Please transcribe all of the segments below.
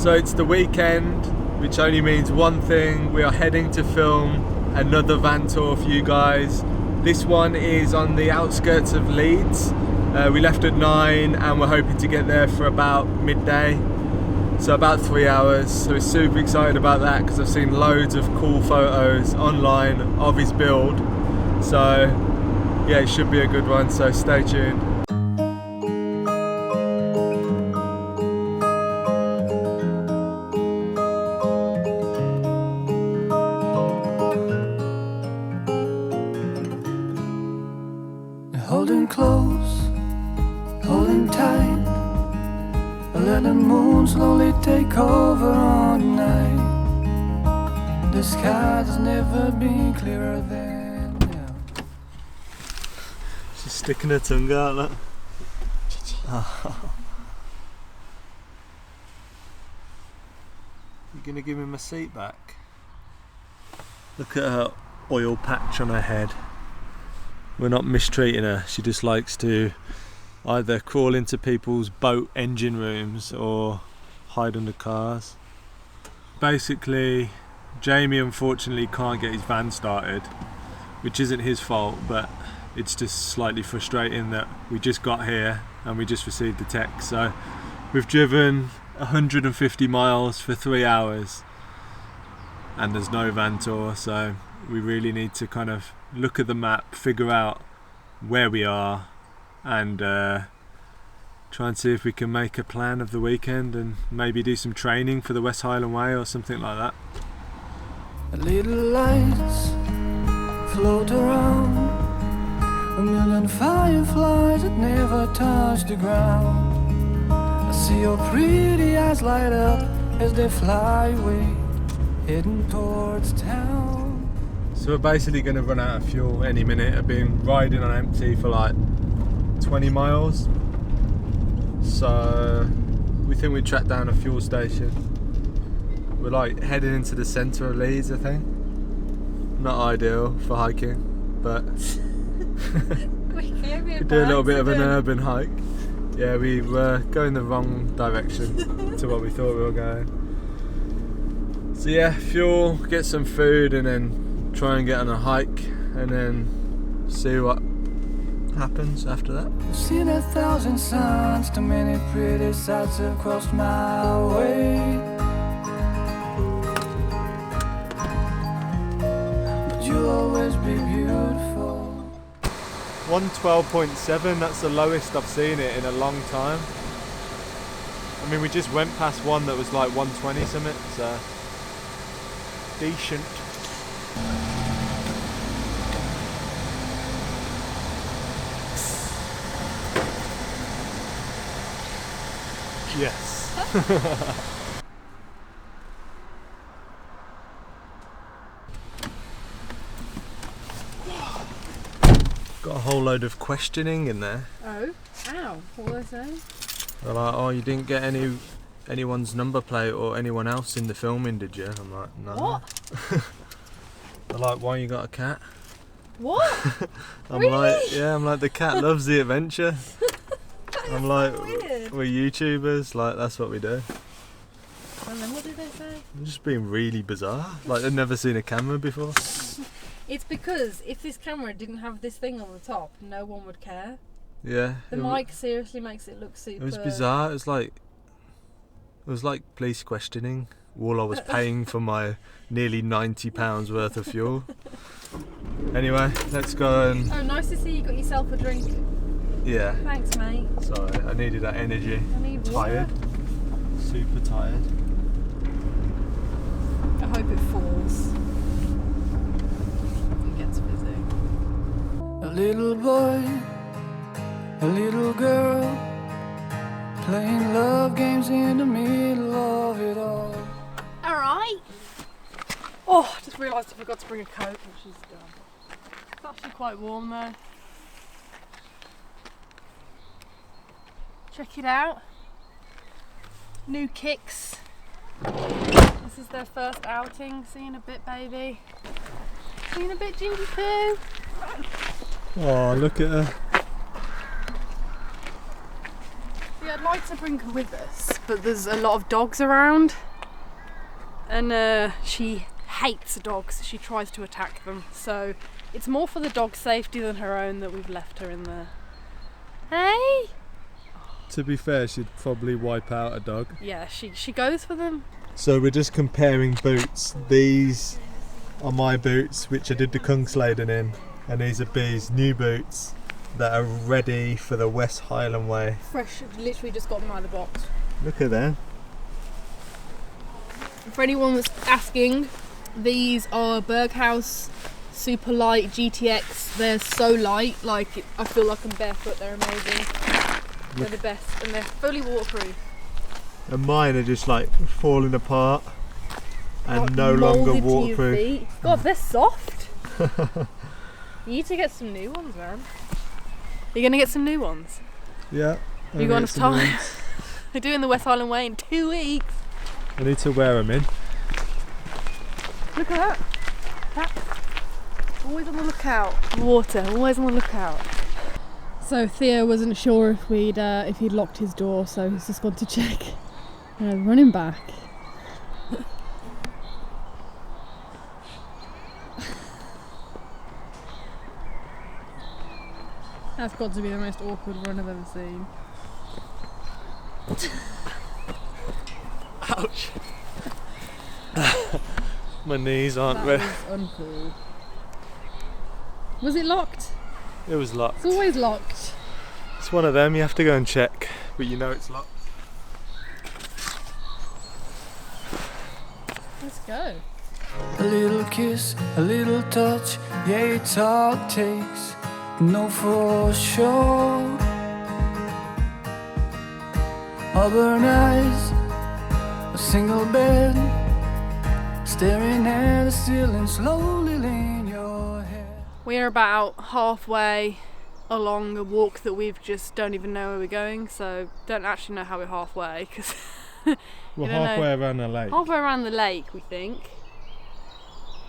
So it's the weekend, which only means one thing. We are heading to film another van tour for you guys. This one is on the outskirts of Leeds. We left at 9 and we're hoping to get there for about midday. So about 3 hours. So we're super excited about that because I've seen loads of cool photos online of his build. So yeah, it should be a good one, so stay tuned. Holding close, holding tight, let the moon slowly take over on night. The sky has never been clearer than now. She's sticking her tongue out, look. Oh. You gonna give me my seat back? Look at her oil patch on her head. We're not mistreating her, she just likes to either crawl into people's boat engine rooms or hide under cars. Basically, Jamie unfortunately can't get his van started, which isn't his fault, but it's just slightly frustrating that we just got here and we just received the text. So we've driven 150 miles for 3 hours and there's no van tour, so we really need to kind of look at the map, figure out where we are and try and see if we can make a plan of the weekend and maybe do some training for the West Highland Way or something like that. Little lights float around, a million fireflies that never touch the ground. I see your pretty eyes light up as they fly away, heading towards town. So we're basically going to run out of fuel any minute. I've been riding on empty for like 20 miles. So we think we tracked down a fuel station. We're like heading into the centre of Leeds, I think. Not ideal for hiking, but we could do a little bit of an urban hike. Yeah, we were going the wrong direction to what we thought we were going. So yeah, fuel, get some food and then try and get on a hike and then see what happens after that. I've seen 1,000 suns, too many pretty sights have crossed my way, but you'll always be beautiful. 112.7, that's the lowest I've seen it in a long time. I mean, we just went past one that was like 120 something, so decent. Yes. Got a whole load of questioning in there. Oh, ow, what was I saying? They're like, oh, you didn't get anyone's number plate or anyone else in the filming, did you? I'm like, no. What? They're like, why you got a cat? What? I'm really? like, yeah, I'm like, the cat loves the adventure. I'm like, so weird. We're YouTubers, like that's what we do. And then what did they say? They're just being really bizarre. Like they've never seen a camera before. It's because if this camera didn't have this thing on the top, no one would care. Yeah. The mic seriously makes it look super. It was bizarre. It was like police questioning while I was paying for my nearly £90 worth of fuel. Anyway, let's go and. Oh, nice to see you got yourself a drink. Yeah. Thanks, mate. Sorry, I needed that energy. I need tired. Water. Super tired. I hope it falls. It gets busy. A little boy, a little girl, playing love games in the middle of it all. Alright. Oh, just realised I forgot to bring a coat, which is done. It's actually quite warm though. Check it out. New kicks. This is their first outing. See you in a bit, baby. See you in a bit, Gingy Poo. Oh, look at her. See, I'd tried to bring her with us, but there's a lot of dogs around, and she hates dogs. She tries to attack them, so it's more for the dog's safety than her own that we've left her in there. Hey! To be fair, she'd probably wipe out a dog. Yeah, she goes for them. So we're just comparing boots. These are my boots, which I did the Kungsleiden in, and these are B's new boots that are ready for the West Highland Way. Fresh, literally just got them out of the box. Look at them. For anyone that's asking, these are Berghaus Super Light GTX. They're so light, like I feel like I'm barefoot. They're amazing. They're the best, and they're fully waterproof. And mine are just like falling apart and Like no longer moulded to your waterproof. feet. God, they're soft. You need to get some new ones, man. You're gonna get some new ones. Yeah. You got enough time? They're doing the West Highland Way in 2 weeks. I need to wear them in. Look at that. Always on the lookout. Water. Always on the lookout. So Theo wasn't sure if he'd locked his door, so he's just gone to check. Running back. That's got to be the most awkward run I've ever seen. Ouch. My knees aren't That ready. was uncool. Was it locked? It was locked. It's always locked. It's one of them, you have to go and check, but you know it's locked. Let's go. A little kiss, a little touch, yeah, it's all it takes. No for sure. Auburn eyes, a single bed, staring at the ceiling, slowly laying your head. We're about halfway along a walk that we've just don't even know where we're going, so don't actually know how we're halfway because We're don't know. halfway around the lake. halfway around the lake, we think.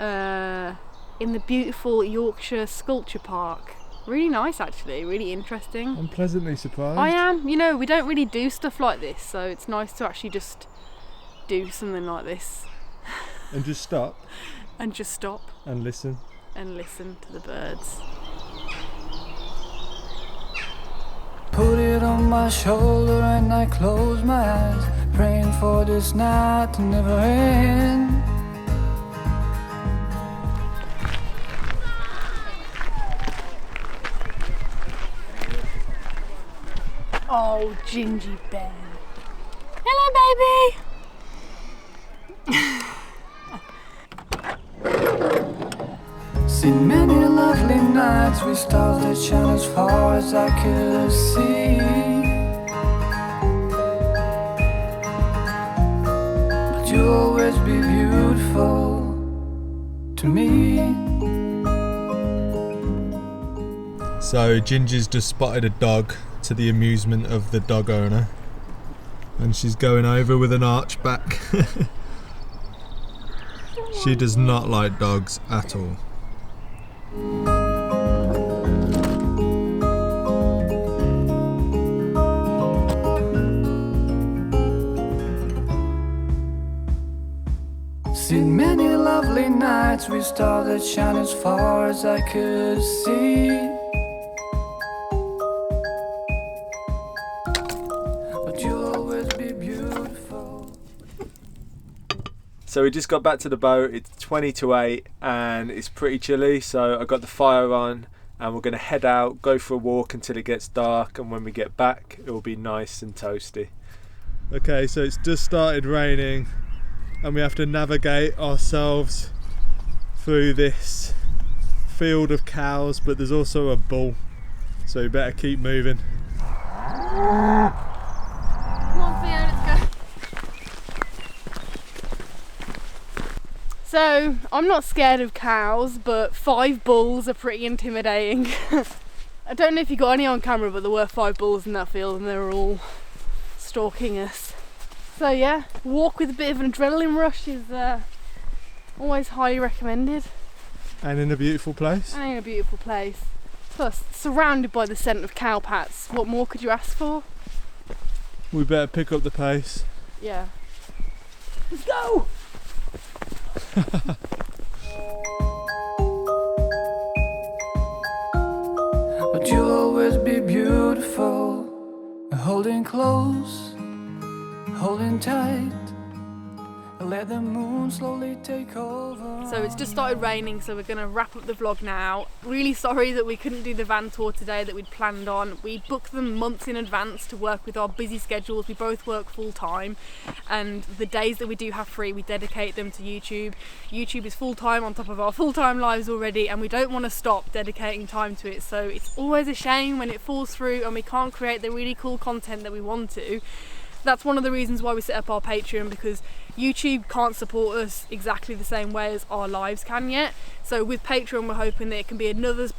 In the beautiful Yorkshire Sculpture Park. Really nice, actually, really interesting. I'm pleasantly surprised. I am. You know, we don't really do stuff like this, so it's nice to actually just do something like this And just stop and just stop and listen. and listen to the birds. Put it on my shoulder and I close my eyes, praying for this night to never end. Oh, Gingy Ben. Hello, baby. Seen many lovely nights with stars that shine as far as I could see. But you'll always be beautiful to me. So Ginger's just spotted a dog, to the amusement of the dog owner, and she's going over with an archback. She does not like dogs at all. Seen many lovely nights with stars that shine as far as I could see. But you'll always be beautiful. So we just got back to the boat. It's 20 to 8 and it's pretty chilly, so I got the fire on and we're going to head out, go for a walk until it gets dark, and when we get back it will be nice and toasty. Okay, so it's just started raining and we have to navigate ourselves through this field of cows, but there's also a bull, so you better keep moving. Come on, Theo, let's go. So, I'm not scared of cows, but 5 bulls are pretty intimidating. I don't know if you got any on camera, but there were 5 bulls in that field and they were all stalking us. So yeah, walk with a bit of an adrenaline rush is always highly recommended. And in a beautiful place. And in a beautiful place. Plus, surrounded by the scent of cow pats. What more could you ask for? we better pick up the pace. Yeah. Let's go! But you'll always be beautiful, holding close, holding tight. Let the moon slowly take over. So it's just started raining, so we're going to wrap up the vlog now. Really sorry that we couldn't do the van tour today that we'd planned on. We booked them months in advance to work with our busy schedules. We both work full time, and the days that we do have free, we dedicate them to YouTube. YouTube is full time on top of our full time lives already, and we don't want to stop dedicating time to it. So it's always a shame when it falls through and we can't create the really cool content that we want to. That's one of the reasons why we set up our Patreon, because YouTube can't support us exactly the same way as our lives can yet. So with Patreon, we're hoping that it can be another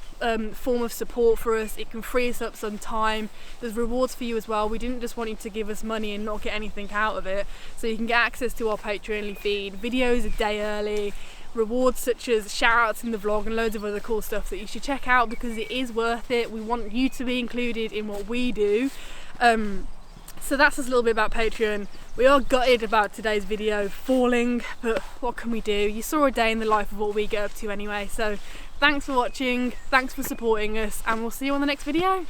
form of support for us. It can free us up some time. There's rewards for you as well. We didn't just want you to give us money and not get anything out of it. So you can get access to our Patreon feed, videos a day early, rewards such as shout outs in the vlog, and loads of other cool stuff that you should check out because it is worth it. We want you to be included in what we do. So that's just a little bit about Patreon. We are gutted about today's video falling, but what can we do? You saw a day in the life of what we get up to anyway. So thanks for watching, thanks for supporting us, and we'll see you on the next video.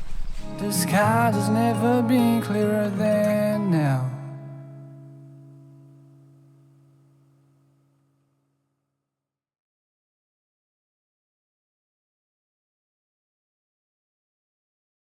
The sky has never been clearer than